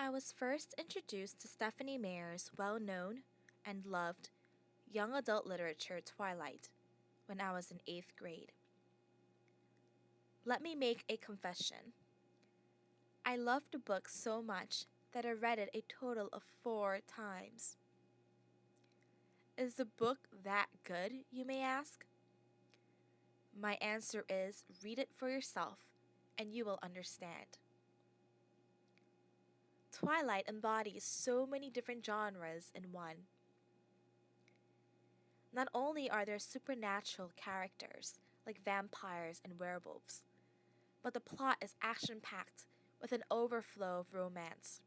I was first introduced to Stephenie Meyer's well-known and loved young adult literature Twilight when I was in 8th grade. Let me make a confession. I loved the book so much that I read it a total of 4 times. Is the book that good, you may ask? My answer is read it for yourself and you will understand. Twilight embodies so many different genres in one. Not only are there supernatural characters like vampires and werewolves, but the plot is action-packed with an overflow of romance.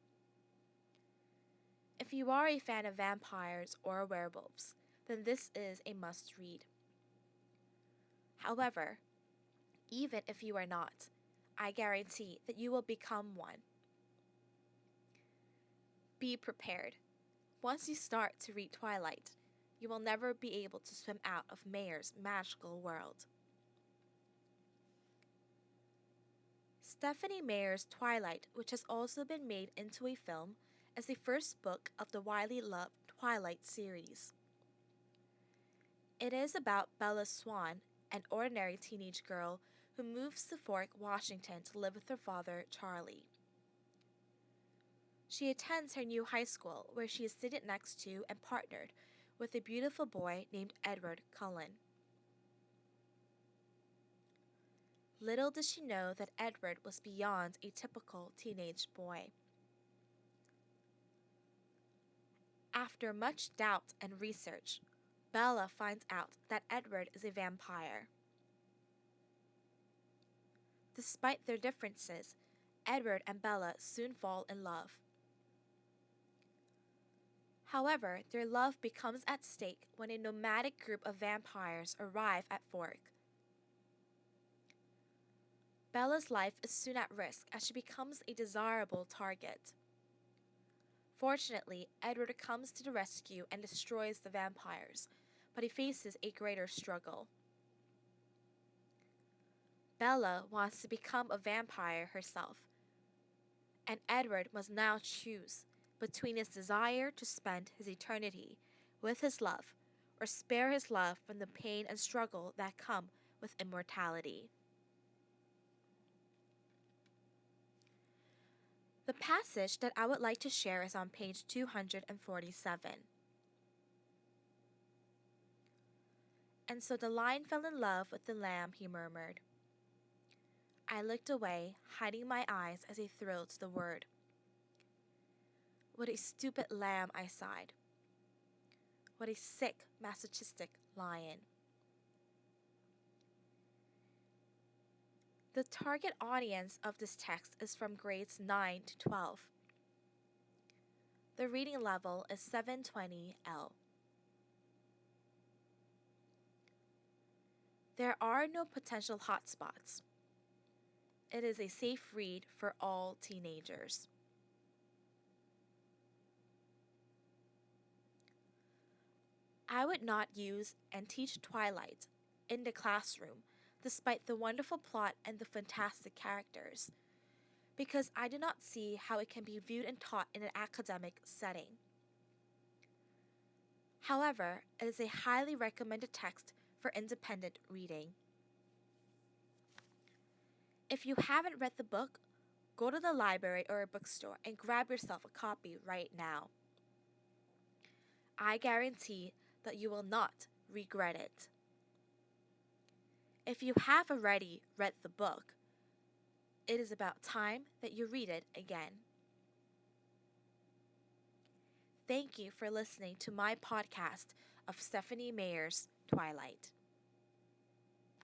If you are a fan of vampires or werewolves, then this is a must-read. However, even if you are not, I guarantee that you will become one. Be prepared. Once you start to read Twilight, you will never be able to swim out of Meyer's magical world. Stephenie Meyer's Twilight, which has also been made into a film, is the first book of the widely loved Twilight series. It is about Bella Swan, an ordinary teenage girl who moves to Fork, Washington to live with her father, Charlie. She attends her new high school, where she is seated next to and partnered with a beautiful boy named Edward Cullen. Little did she know that Edward was beyond a typical teenage boy. After much doubt and research, Bella finds out that Edward is a vampire. Despite their differences, Edward and Bella soon fall in love. However, their love becomes at stake when a nomadic group of vampires arrive at Fork. Bella's life is soon at risk as she becomes a desirable target. Fortunately, Edward comes to the rescue and destroys the vampires, but he faces a greater struggle. Bella wants to become a vampire herself, and Edward must now choose between his desire to spend his eternity with his love or spare his love from the pain and struggle that come with immortality. The passage that I would like to share is on page 247. And so the lion fell in love with the lamb, he murmured. I looked away, hiding my eyes as he thrilled to the word. What a stupid lamb, I sighed. What a sick, masochistic lion. The target audience of this text is from grades 9 to 12. The reading level is 720L. There are no potential hotspots. It is a safe read for all teenagers. I would not use and teach Twilight in the classroom despite the wonderful plot and the fantastic characters, because I do not see how it can be viewed and taught in an academic setting. However, it is a highly recommended text for independent reading. If you haven't read the book, go to the library or a bookstore and grab yourself a copy right now. I guarantee that you will not regret it. If you have already read the book, it is about time that you read it again. Thank you for listening to my podcast of Stephenie Meyer's Twilight.